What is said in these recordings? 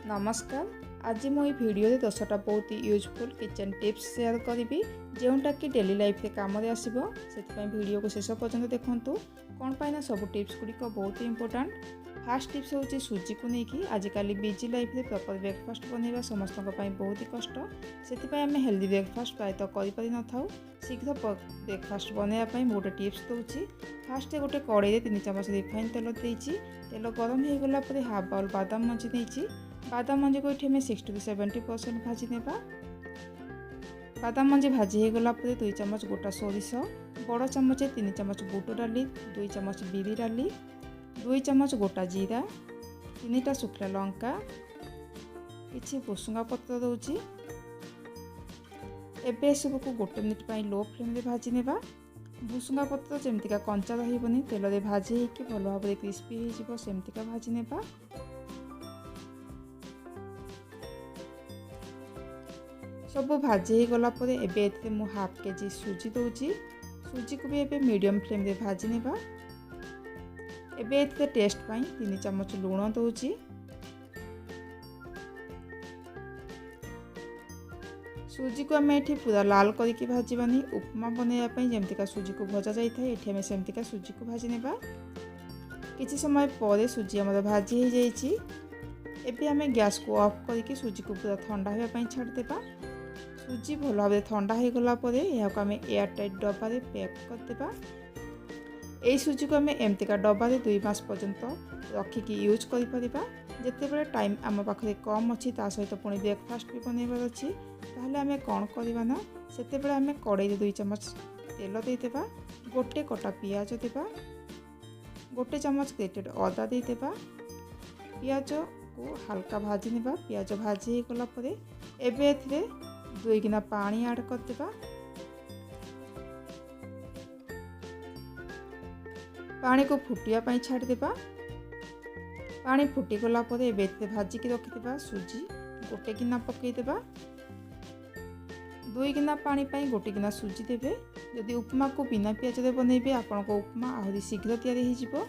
नमस्कार। आज मुझे भिडियो 10टा बहुत यूजफुल किचन टिप्स शेयर करी जोटा कि डेली लाइफ रे काम आसो से भिडियो को शेष पर्यंत देखूँ कौन पाइना सब टिप्स गुड़िक बहुत इंपोर्टाट। फास्ट टिप्स हूँ सूजी को लेकिन आजिकल बिजी लाइफ रे प्रॉपर ब्रेकफास्ट बनवा समस्त बहुत ही कष्ट से आम हेल्दी ब्रेकफास्ट प्रायतः कर न था। शीघ्र ब्रेकफास्ट बनवाई गोटे टिप्स दूसरी। फास्ट गोटे कड़े 3 चामच रिफाइन तेल देती तेल गरम हो गला हाफ बाउल बादाम मଞ୍ଜି नहीं। बादाम मଞ୍ଜି को ये 60 to 70% भाजी नेबा। बादाम मଞ୍ଜି भाजी हो गला 2 चामच गोटा सोरिष, बड़ चामच 3 चामच बुट डाली, 2 चामच बिरी डाली, 2 चामच गोटा जीरा, 3टा शुखला लंका, किछि भुसुंगा पत्र दउची। एबे सब को 1 मिनिट पई लो फ्लेम रे भाजी नेबा। भुसुंगा पत्र जेमतिका कंचा रहिबनी तेल रे भाजी कि भल भाव रे क्रिस्पी हो जिवो सेमतिका भाजी नेबा। सब भाजी हो गला परे एबे एते मु हाफ केजी सूजी दउची। सूजी को भी एबे मीडियम फ्लेम रे भाजी नेबा। एबे एते टेस्ट पई 3 चामच लूण दउची। सूजी को आम ये पूरा लाल करके भाजबानी। उपमा बनवाई जमतिका सूजी को भजा जाए ये आम सेमतिका सूजी को भाजी नेबा। किछि समय पर सूजी आम भाजी हो जाइए। एबे आम गैस को ऑफ करके सूजी को पूरा ठंडा होगा छाड़देबा। सूजी भल भाव ठंडा हो गला यहाँ आम एयर टाइट डब्बा पैक करदेबा। यही सूजी को आम एमतिका डब्बा 2 मास पर्यंत रखिकी यूज करिपरिबा। जेतेबेले टाइम आम पाखे कम अच्छी ता सहित पुणी ब्रेकफास्ट भी बनइबार अच्छी ताहले आम कौन करवा ना सेतेबेले आम कड़े 2 चामच तेल देदेबा। गोटे कटा पियाज देबा, गोटे चामच ग्रेटेड अदा देदेबा। पियाज को हल्का भाजी नेबा। पियाज भाजी हो गला परे एबे एथिरे 2 गिना पानी ऐड करदेबा। पानी को फुटिया पाई छाड़देबा। पानी फुटी गला परे एबे भाजिकी रखिथिबा सूजी गोटे गिना पकईदेबा। 2 गिना पानी पाई गोटे गिना सूजी देबे। यदि उपमा को बिना पियाज दे बनइबे आपन को उपमा आहुरी शीघ्र तैयारी हो जिवो।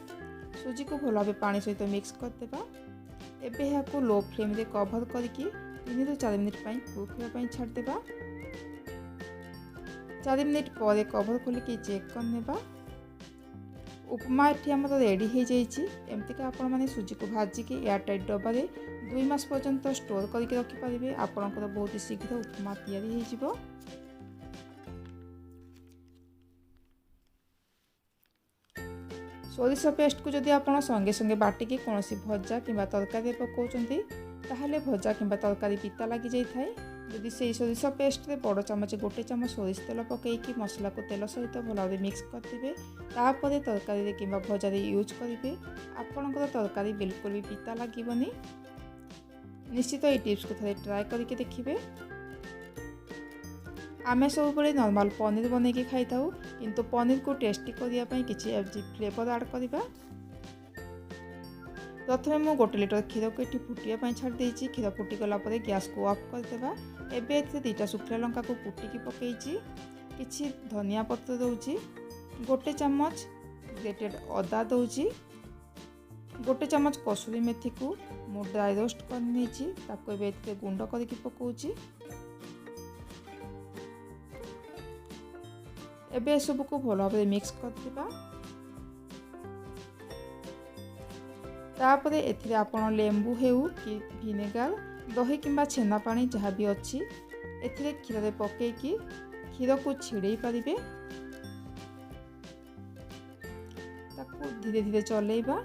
सूजी को भल भाव पानी सहित मिक्स करदेबा। एबे यहाँ को लो फ्लेम रे कवर करके 3 to 4 मिनिट पाई कुक होगा छाड़देबा। 4 मिनिट पर कवर खोलिकी चेक करनेबा। उपमा ये आम रेडी हो जाइए। एमतिका आपण मैंने सूजी को भाजिकी एयर टाइट डब्बा 2 मास पर्यंत स्टोर करके रखिपारे। आपणकर बहुत शीघ्र उपमा तैयारी हो जिवो। सोरिष पेस्ट को जदि आप संगे संगे बाटिकी कौन भजा कि तरकारी पकाउछंती ताहले भजा कि तरकारी पिता लगी जाए। जदि से सोरिष पेस्ट रे बड़ चामच गोटे चामच सोरिष तेल पकईकी मसला को तेल सहित भल भाव मिक्स करदेबे। तापर तरकारी कि भजा यूज करेंगे आपणकर तरकारी बिल्कुल भी पिता लगनी। निश्चित ये टिप्स को थे ट्राए करके देखिए। आम सब बड़े नॉर्मल पनीर बनैकी खाई था किंतु पनीर को टेस्टी करने किसी फ्लेवर ऐड करवा। प्रथमे मु 1 लिटर क्षीर को ये फुटिया छाड़ी क्षीर फुटीगला गैस को ऑफ करदेबा। एबे 2टा शुखला लंका को कुटिकी पकई किछि धनिया पत्र दउची, गोटे चामच ग्रेटेड अदा दउची, गोटे चामच कसूरी मेथी को मु ड्राई रोस्ट कर गुंड करके पकाउची। एबे सब को भल भाव मिक्स करदेबा। तापरे एथिरे आपण लेंबू हेउ कि विनेगार दही किंबा छेना पानी जहाँ भी अच्छी एथिरे क्षीर रे पकेकी क्षीर को छिड़े पारिबे। ताकू धीरे धीरे चलेबा।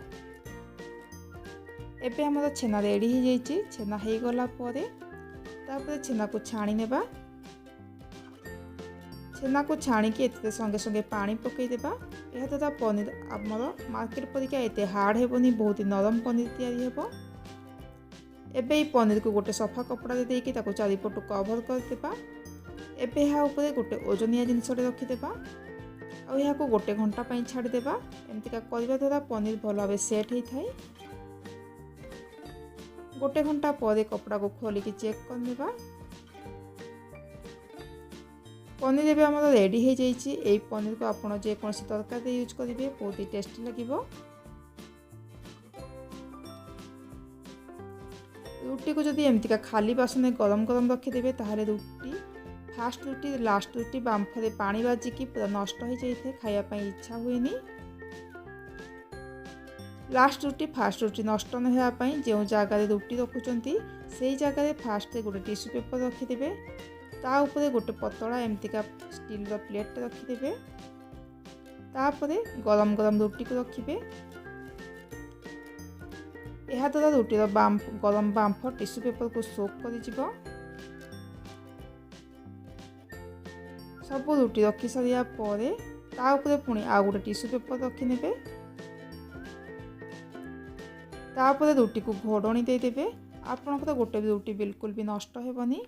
एबे हमर छेना रेडी हो जाइए। छेना हो गला परे तापरे छेना को छाणी नेबा। छेना को छाणिकी एते संगे संगे पानी पकईदेबा। यह द्वारा पनीर आमर मार्केट परिका एते हार्ड हेबनी, बहुत ही नरम पनीर तैयारी हेबो। एबे ई पनीर को गोटे सफा कपड़ा दे देकी ताको चारिपटु कवर करदेबा। एबे यहाँ ऊपर गोटे ओजनिया जिनिस रखिदेबा और यहाँ को 1 घंटा पई छाड़देबा। एमतिका करबा द्वारा पनीर भल भाव सेट होता है। 1 घंटा पर कपड़ा को खोलिकी चेक करनेबा। पनीर एबे हमर रेडी हो जाइए। यही पनीर को आपण जेकोसी तरकारी यूज करेंगे बहुत ही टेस्टी लगे। रुटी को जदि एमतिका खाली बासन गरम गरम रखिदेवे ताहले रुटी फास्ट रुटी लास्ट रुटी बांफरे पानी बाजिकी पूरा नष्ट हो जाए खायापी इच्छा हुए। लास्ट रुटी फास्ट रुटी नष्ट न होगापी जो जगार रुटी रखुंट से जगह फास्ट गोटे टिश्यू पेपर रखिदेवे ता उपरे गोटे पतला एमतिका स्टील प्लेट रखिदेवे तापरे गरम गरम रुटी को रखिए। यह द्वारा रुटीर गरम बांफ टिश्यू पेपर को सोक कर सब रुटी रखी सारिया ताऊपर पुणी आउ गोटे टिश्यू पेपर रखिने तापर रुटी को घोड़नी देदेवे आपणकर गोटे भी रुटी बिल्कुल भी नष्ट हेबनी।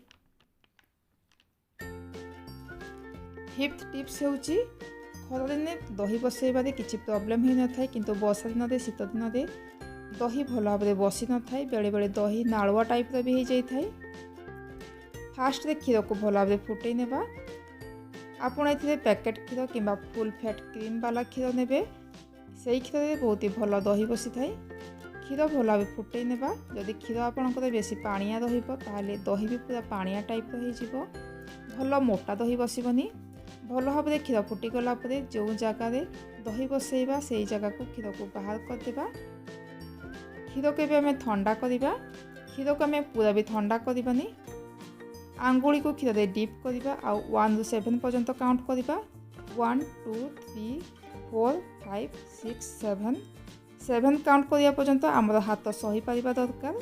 फिफ्थ टिप्स होउची खरा दिन दही बसैबारे किसी प्रॉब्लम हो न थाए किंतु वर्षा दिन में शीत दिन में दही भल भाव में बसी न थाए बेले बेले दही नालुआ टाइप भी हो जाए थाए। फास्ट क्षीर को भल भाव में फुटई नेबा आपण ए पैकेट क्षीर कि फुल फैट क्रीम वाला क्षीर ने से क्षीर में बहुत ही भल दही बसी थाए। क्षीर भल भाव फुटई नेबा जदि क्षीर आपणकर बेसी पानिया ताले दही भी पूरा पानिया टाइप हो भल मोटा दही बसबनी। भल भाव में क्षीर फुटीगला जो जगार दही बसैबा से जगह को क्षीर को बाहर करदेबा। क्षीर को आम ठंडा करवा क्षीर को आम पूरा भी ठंडा करवानी आंगुली को क्षीर में डिप करवा आउ 1 ରୁ 7 पर्यंत काउंट करवा 1 2 3 4 5 6 7 काउंट करने पर्यंत आमर हाथ सही पारिबा दरकार।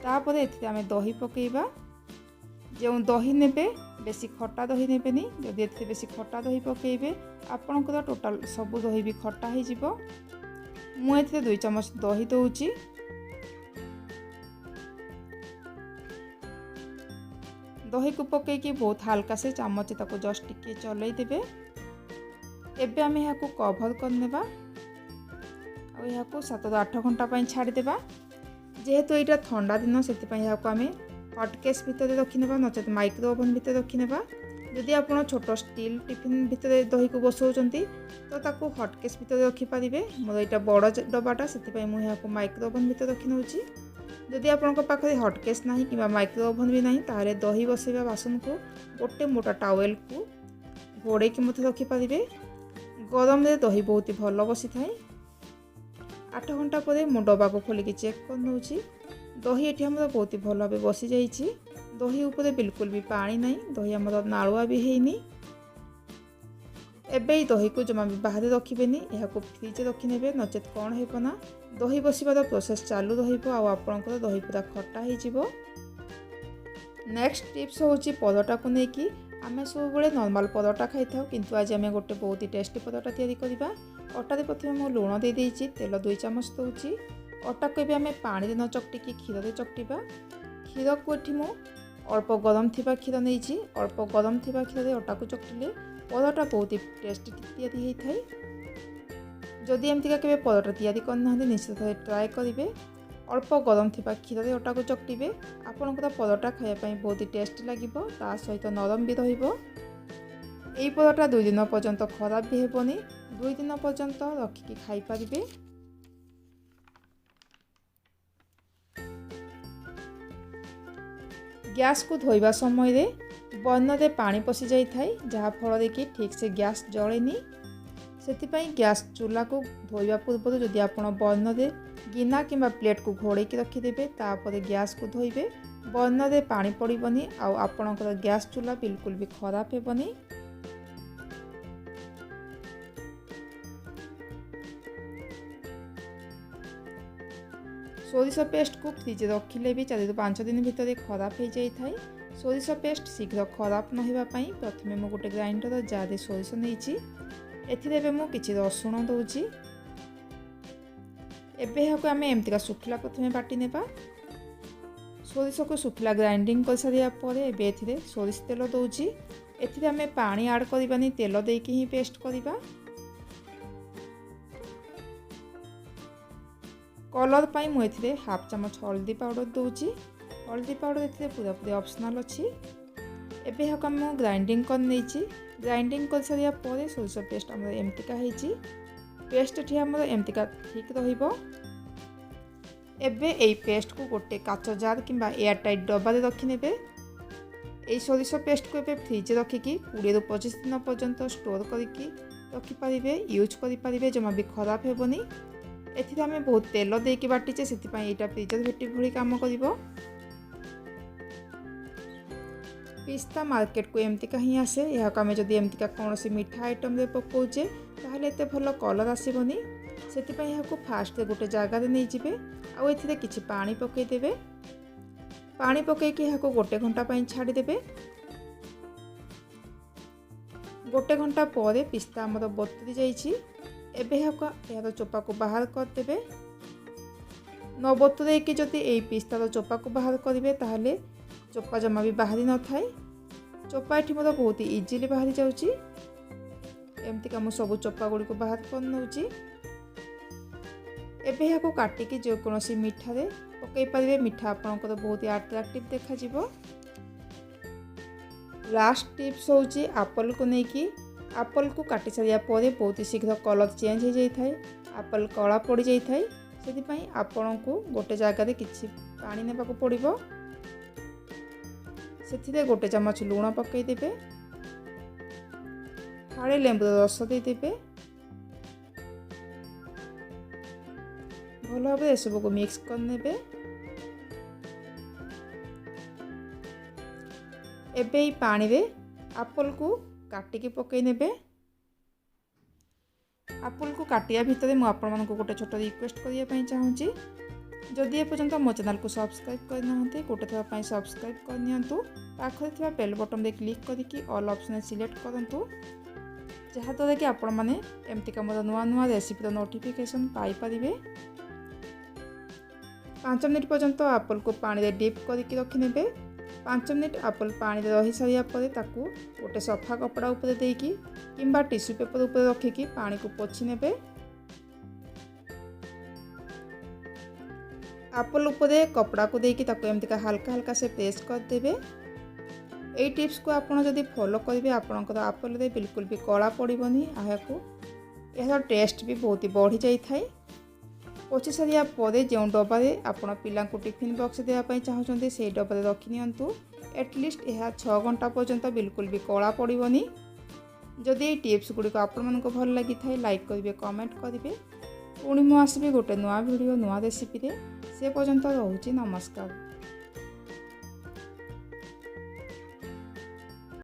तापर एथिरे आम दही पकेबा जो दही नेबे बेसी खट्टा दही नेबेनी जदि एथिरे बेसी खट्टा दही पकेबे आपणकर टोटाल सब दही भी खट्टा हो जिवो। मु एथिरे 2 चम्मच दही दउची दही को पकईकी बहुत हल्का से चामच ताको जस्ट टिके चलई देबे। एबे आम यहाँ कभर करनेबा और यहाँ 7 ରୁ 8 घंटा छाड़देबा। जेहेतु यहाँ ठंडा दिन से आम हटकेस भितर रखिनेबा नचेत माइक्रो ओवन भितर रखिनेबा। जदि आप छोट स्टील टिफिन भितर दही को बसौचंती तो ताको हटकेस भितर रखिपारे। मोर यहाँ बड़ डबाटा से मुझे माइक्रो ओवन भितर रखी नौची। जदि आपंक पाखे हटकेस ना कि माइक्रो ओवन भी ना ताहले दही बसैबा बासन को गोटे मोटा टावेल को घोड़े की रखिपारे। गरम रे दही बहुत ही भल बसी थाए। 8 घंटा पर मु डबा को खोलिकी चेक कर नौची दही ये आम बहुत ही भल भाव बसी जाइए। दही उपरे बिल्कुल भी पानी ना दही आम नालुआ भी हैनी। एबे दही को जमा भी बाहर रखिबेनी यह फ्रिज रखिने नचेत कौन होना दही बसबार प्रोसेस चालू रपर दही पूरा खट्टा हो। नेक्स्ट टिप्स होची परोटा को लेकिन आम सब बड़े नॉर्मल परोटा खाई था किंतु आज आम गोटे बहुत ही टेस्टी परोटा तैयारी करवा। अटारे प्रथम मु लुण दे देइछि तेल 2 चम्मच दउछि अटा को भी पानी न चकटिकी क्षीर में चकटिबा। क्षीर को ये मु अल्प गरम थिबा क्षीर नहीं अल्प गरम थिबा क्षीर में अटा को चकटिले परोटा बहुत ही टेस्टी तैयारी होता है। जदि एमतिका केबे परोटा तैयारी करना निश्चित ट्राए करेंगे। अल्प गरम थिबा क्षीर में अटा को चकटिबे आपनकर परोटा खायापी बहुत ही टेस्टी लगे ता सहित नरम भी रहिबो। एई परोटा 2 दिन पर्यंत खराब भी हेबनी 2 दिन पर्यंत रखिकी खाई पारिबे। गैस को धोइबा समय रे बर्नर रे पानी पशि जाई थाए जहाँ फल कि ठीक से गैस जलेनी। से गैस चूल्हा को धोइबा पूर्व जदि आप बर्नर रे गिना कि प्लेट को घोड़े रखिदेवे तापर गैस को धोइबे बर्नर रे पानी पड़बनी आपणकर गैस चूल्हा बिल्कुल भी खराब हेबनी। सोरिष पेस्ट को फ्रिज रखिले भी 4 ରୁ 5 दिन भितर खराब हो जाए थाए। सोरिष पेस्ट शीघ्र खराब न होगापी प्रथमे मु गोटे ग्राइंडर जार सोरिष नहीं एथिरे मु किछि रसुण दउछि। एबे यहाँ आम एमतिका सुखिला प्रथमे बाटी नेबा। सोरिष को सुखिला ग्राइंडिंग कर सारिया परे एबे एथिरे सोरिष तेल दउछि। एथिरे आम पानी ऐड करबानी तेल देकी ही पेस्ट करबा। कलर पाई मु एथिरे हाफ चम्मच हल्दी पाउडर दउछि। हल्दी पाउडर एथिरे पूरा पूरी ऑप्शनल अछि। एबे यहाँ मु ग्राइंडिंग कर नैछि। ग्राइंडिंग कर सारिया परे सोरिष पेस्ट हमर एमतिका हेछि। पेस्ट ठी हमर एमतिका ठीक रहिबो। एबे एई पेस्ट को गोटे काच जार किंबा एयर टाइट डब्बा रखिने। এই সরিষ পেস্ট को एबे फ्रिज रखिकी 20 ରୁ 25 दिन पर्यंत स्टोर करके रखिपारे यूज करें जमा भी खराब हेबनी। एथिरे आमे बहुत तेल देकी बाटीचे से यहाँ प्रिजर्वेटिव भली काम कर। पिस्ता मार्केट को एमतीका ही आसे। यहाँ आम जब एमतीका कौन सी मीठा आइटम रे पकाउचे ताहले एते भल कलर आसबनी। से यहाँ फास्ट गोटे जगार नहीं जाए आउ एथिरे किछि पानी पकईदेवे। पानी पकईकि यहाँ गोटे घंटा छाड़देवे। गोटे घंटा पर पिस्ता आमर बतुरी जाइए। एबे यार चोपा को बाहर करदेवे। न बतुरेकी जदि यही पिस्तार चोपा को बाहर करेंगे ताहले चोपा जमा भी बाहरी न थाए। चोपा ये मोर बहुत इजिली बाहरी जाऊँगी। एमती का सब चोपा गुड़ी को बाहर कर नौची। एबे यहाँ काटिकी जेकोसी मिठारे पकई पारे। मिठा आपंकर बहुत अट्राक्टिव देखा। लास्ट टिप्स हूँ एप्पल को लेकिन एप्पल को काटी सारिया पर बहुत शीघ्र कलर चेंज हो जाए। एप्पल कला पड़ जाए से आपण को गोटे जगार किसी पानी ने पड़ो। से गोटे चामच लुण पकईदेवे। फाड़े लेंबूर रस देदेवे। भल भाव सब को मिक्स करने। एबे ही पानी रे एप्पल को काटिकी पकई नेबे। एप्पल को काटिया भितर मु आपण मानक गोटे छोट रिक्वेस्ट करने चाहूँगी। जदि एपर्यंत मो चैनल को सब्सक्राइब करना गोटे थोड़ा सब्सक्राइब करनियंतु। पाखरे थिबा बेल बटन रे क्लिक करके ऑल ऑप्शन सिलेक्ट करंतु जहाँद्वारा कि आपण माने एमतीका मोर नुआ नुआ रेसिपीर नोटिफिकेशन पाई परिबे। 5 मिनिट पर्यंत एप्पल को पानी रे डिप करके रखिने। 5 मिनिट एप्पल पानी रे रही सारिया परे ताकू गोटे सफा कपड़ा ऊपर देकी किंबा टिश्यू पेपर ऊपर रखिकी पानी को पोछि नेबे। एप्पल ऊपर कपड़ा को देकी ताकू एमतीका हल्का हल्का से प्रेस कर देबे। एई टिप्स को आपण जदि फॉलो करेंगे आपणकर एप्पल रे बिल्कुल भी कला पड़बनी। यार टेस्ट भी बहुत ही बढ़ी जाए। पोछि सारिया परे जो डब्बारे आपण पिला टिफिन बॉक्स देवाई चाहते से डब्बारे रखिनियंतु। एटलिस्ट यह 6 घंटा पर्यंत बिल्कुल भी कला पड़बनी। जदि ये टिप्स गुड़िक आपण भल लगी थाए लाइक करेंगे कमेंट करेंगे। पुणी मु आसबि गोटे नुआ वीडियो नुआ रेसिपी से पर्यंत रोची नमस्कार।